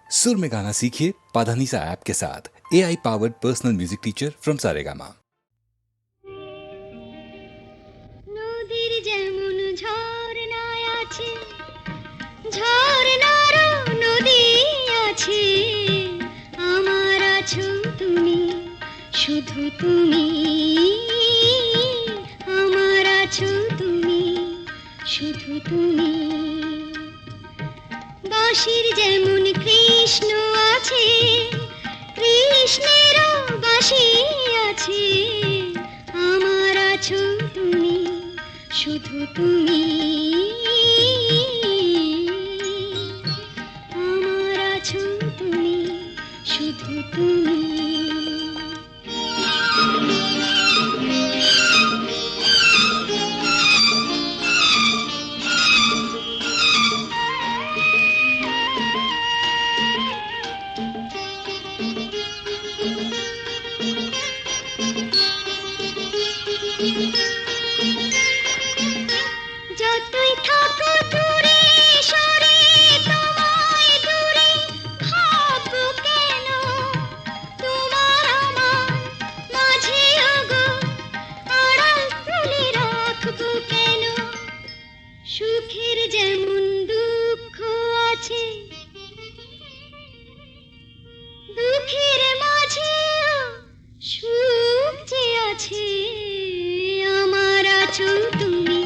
सुर में गाना सीखिए पाधानीसा ऐप के साथ। AI powered personal music teacher from Saregama. নদীর যেমন ঝর্ণায় আছে, ঝর্ণারও নদী আছে, আমার আছো তুমি, শুধু তুমি, আমার আছো তুমি, শুধু তুমি। বাঁশির যেমন কৃষ্ণ আছে, কৃষ্ণেরও বাঁশি আছে, আমার আছো তুমি, শুধু তুমি, আমার আছো তুমি, শুধু তুমি। যতই থাকো দূরে সরে, তোমায় দূরে ভাববো কেন, তোমার আমার মাঝে ওগো আড়াল তুলে রাখবো কেন। সুখের যেমন দুঃখ আছে, দুঃখের মাঝেও সুখ যে আছে, আমার আছো তুমি,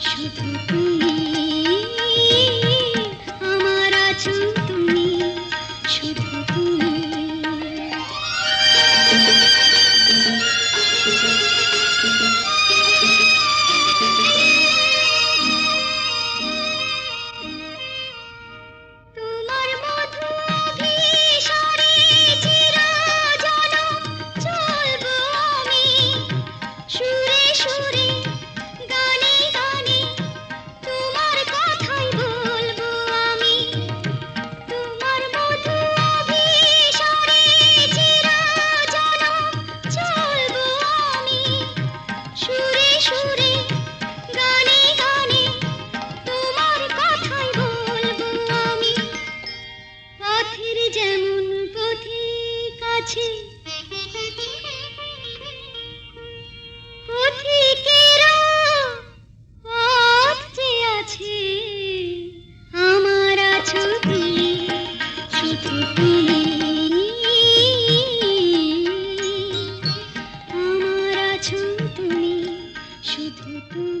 শুধু তুমি, আমার আছো তুমি, শুধু তুমি। তোমার মধু অভিসারে চিরজনম চলবো আমি, সুরে সুরে গানে গানে তোমার কথাই বলবো আমি। তোমার মধু অভিসারে চিরজনম চলবো আমি, সুরে সুরে গানে গানে তোমার কথাই বলবো আমি। পথের যেমন পথিক আছে, পথিকেরও পথ যে আছে, আমার আছো তুমি, শুধু তুমি, আমার আছো তুমি, শুধু তুমি।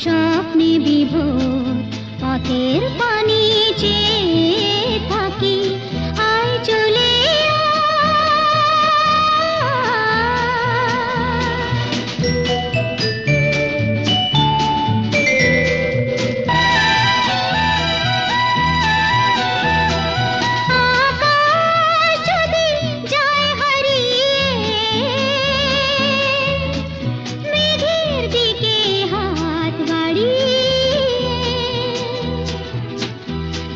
স্বপ্নে বিভোর পথের পানি চেয়ে থাকি আয় চলে আকাশ যদি যায় হারিয়ে মেঘের দিকে হাত বাড়িয়ে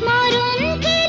মরণকে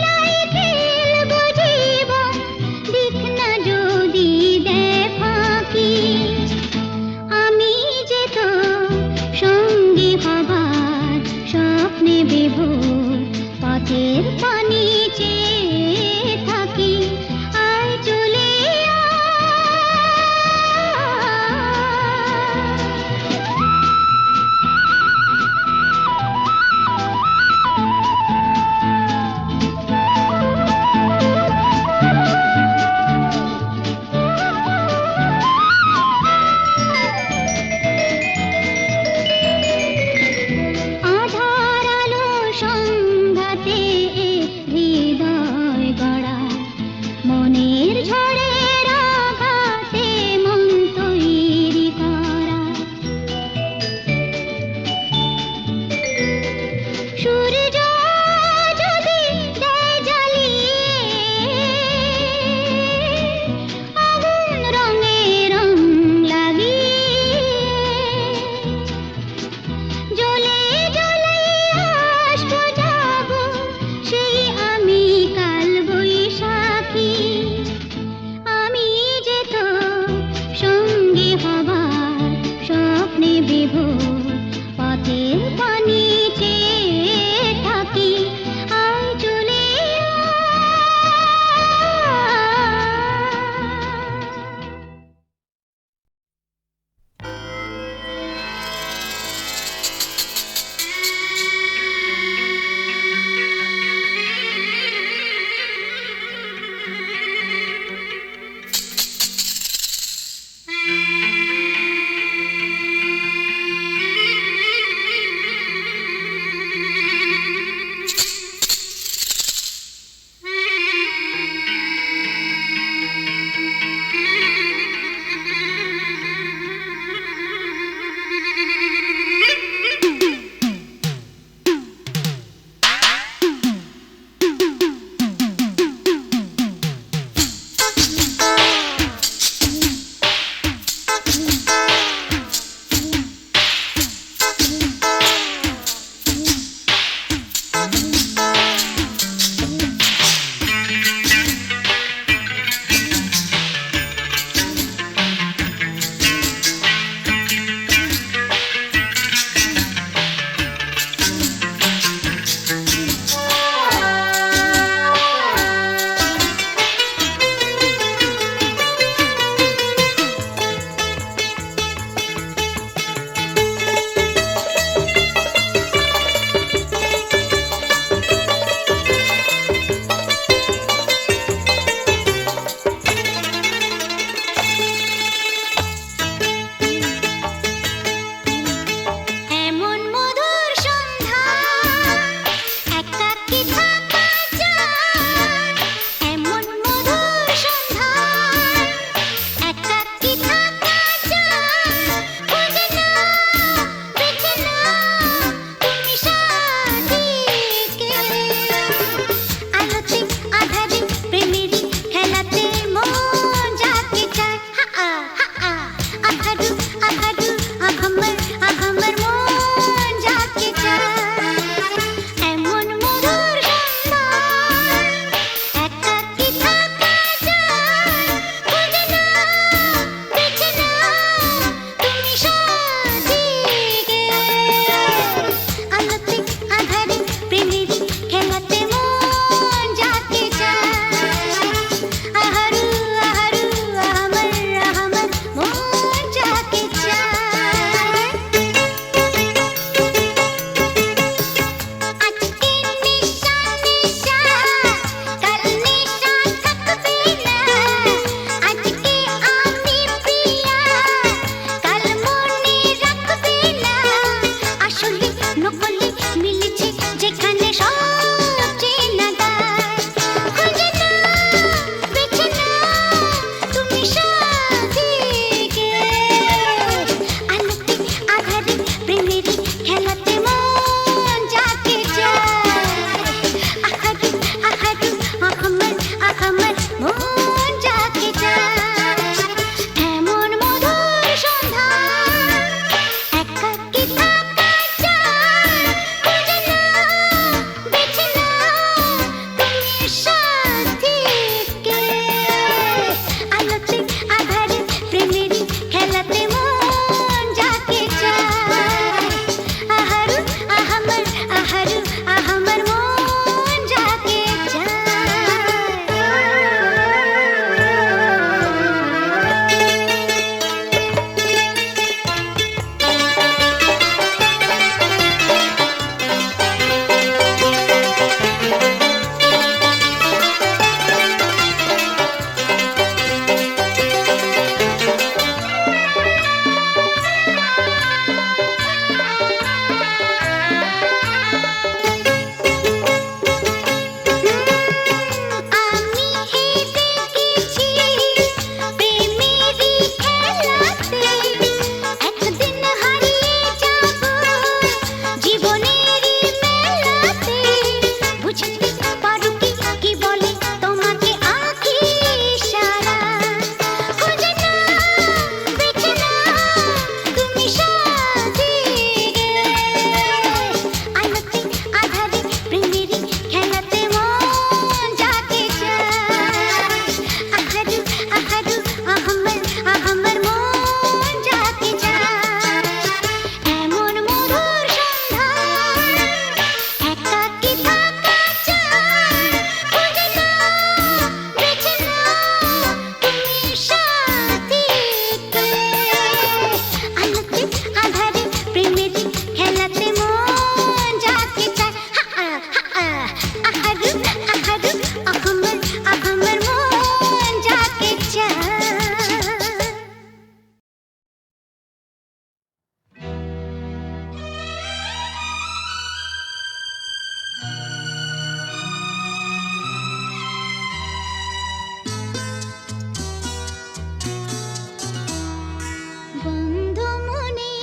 বন্ধ মনে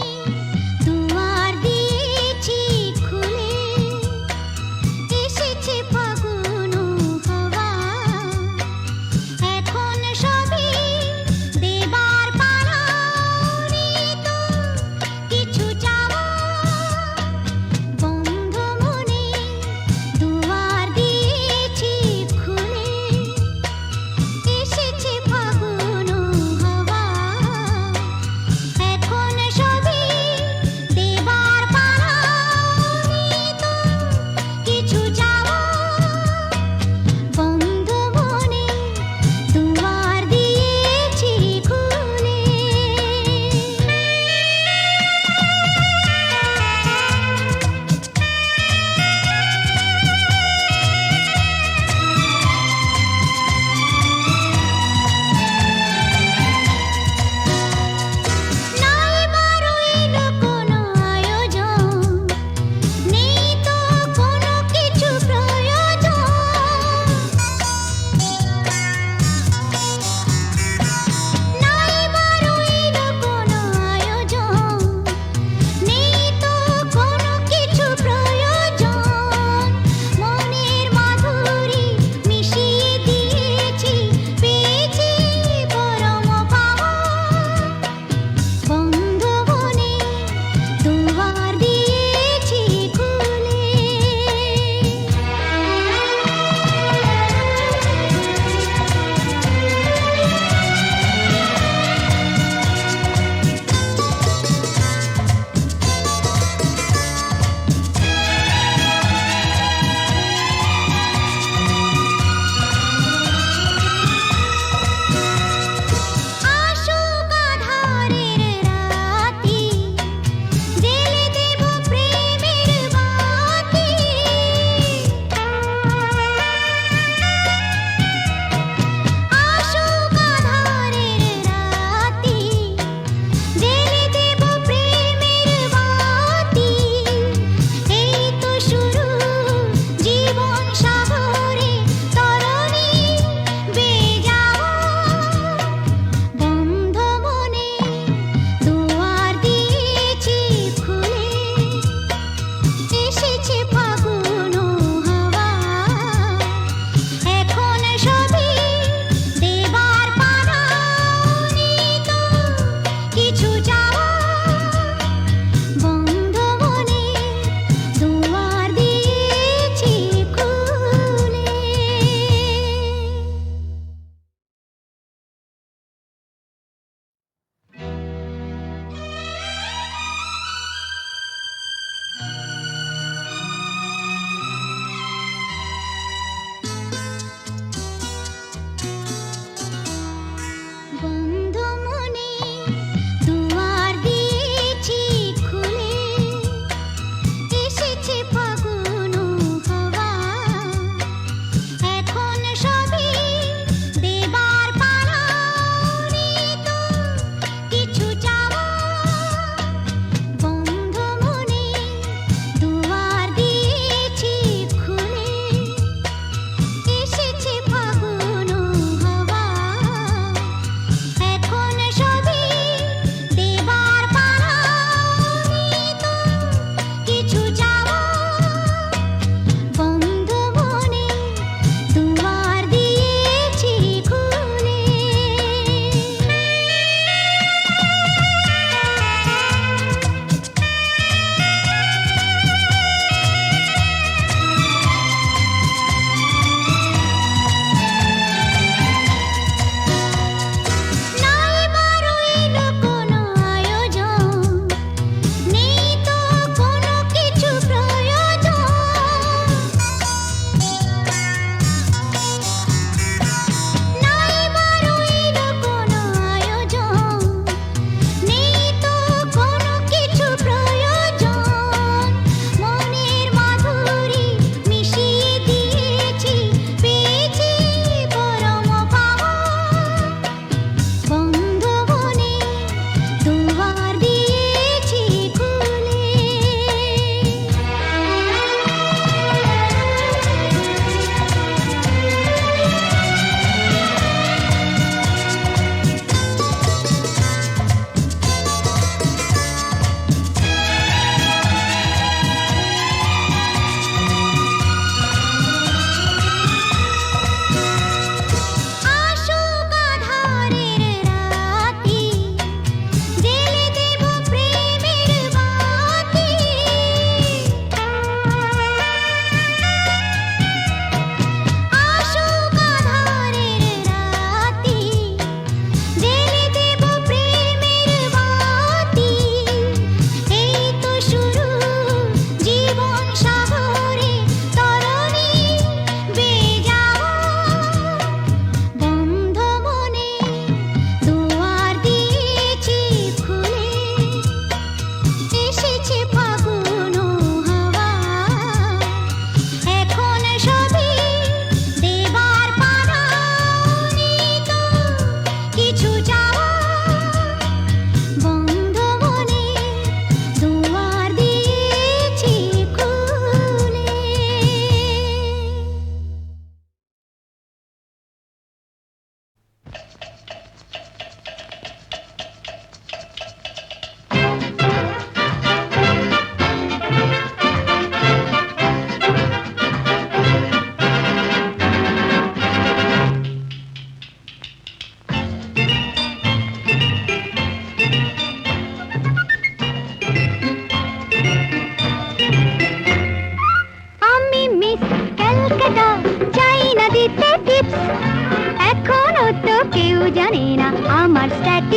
দুয়ার দিয়েছি খুলে, এসেছে ফাগুন হাওয়া, এখন সবই দেবার পালা, নেই তো কিছু চাওয়া। বন্ধ মনে দুয়ার দিয়েছি খুলে, এসেছে ফাগুন হাওয়া,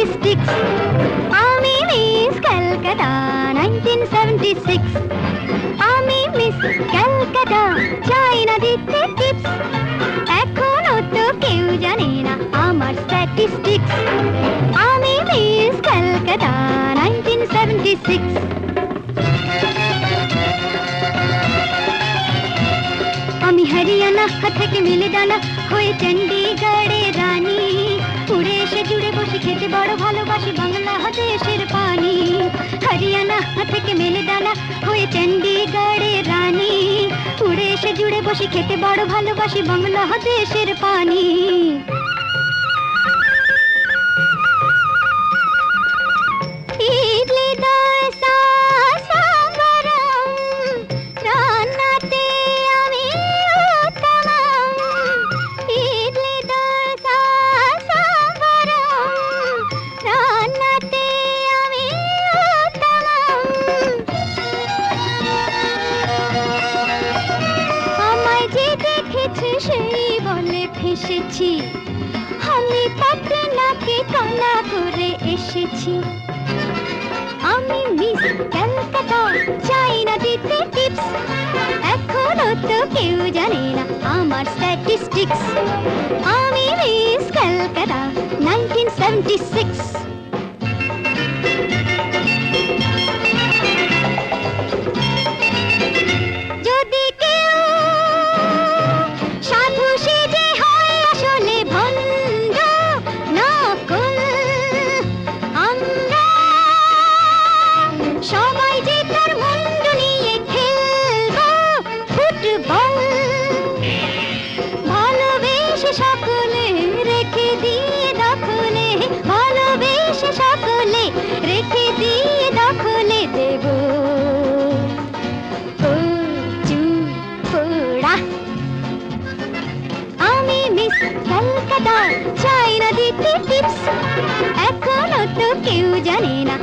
স্ট্যাটিস্টিক্স আমি মিস ক্যালকাটা 1976 আমি মিস ক্যালকাটা চাই না দিতে টিপস এখনো তো কেউ জানে না আমার স্ট্যাটিস্টিক্স আমি মিস ক্যালকাটা 1976 আমি হরিয়ানা থেকে মিলে ডানা হয়ে চণ্ডীগড়ে রানী উড়ে এসে জুড়ে বসে খেতে বড় ভালোবাসি বাংলাদেশের পানি হরিয়ানা থেকে মিলে ডানা হয়ে চণ্ডীগড়ে রানী উড়ে এসে জুড়ে বসে খেতে বড় ভালোবাসি বাংলাদেশের পানি ইডলি দোসা সাম্বারম রান্নাতে আমি উত্তম ইডলি দোসা সাম্বারম রান্নাতে আমি উত্তম আমায় যে দেখেছে সেই বলে ফেসেছি আমি পাটনাকে কানা করে এসেছি আমি মিস ক্যালকাটা চাই না দিতে টিপস এখনো তো কেউ জানে না আমার স্ট্যাটিস্টিক্স আমি মিস ক্যালকাটা 1976 যদি কেউ সাধু সেজে হয় আসলে ভণ্ড নকল আমরা সবাই যে তার মুন্ড নিয়ে খেলবো ফুটবল ভালোবেসে সকলে রেখে দিয়ে দখলে ভালোবেসে সকলে রেখে দিয়ে দখলে দেব পোড়া আমি মিস ক্যালকাটা চাই না দিতে টিপস এখনো তো কেউ জানে না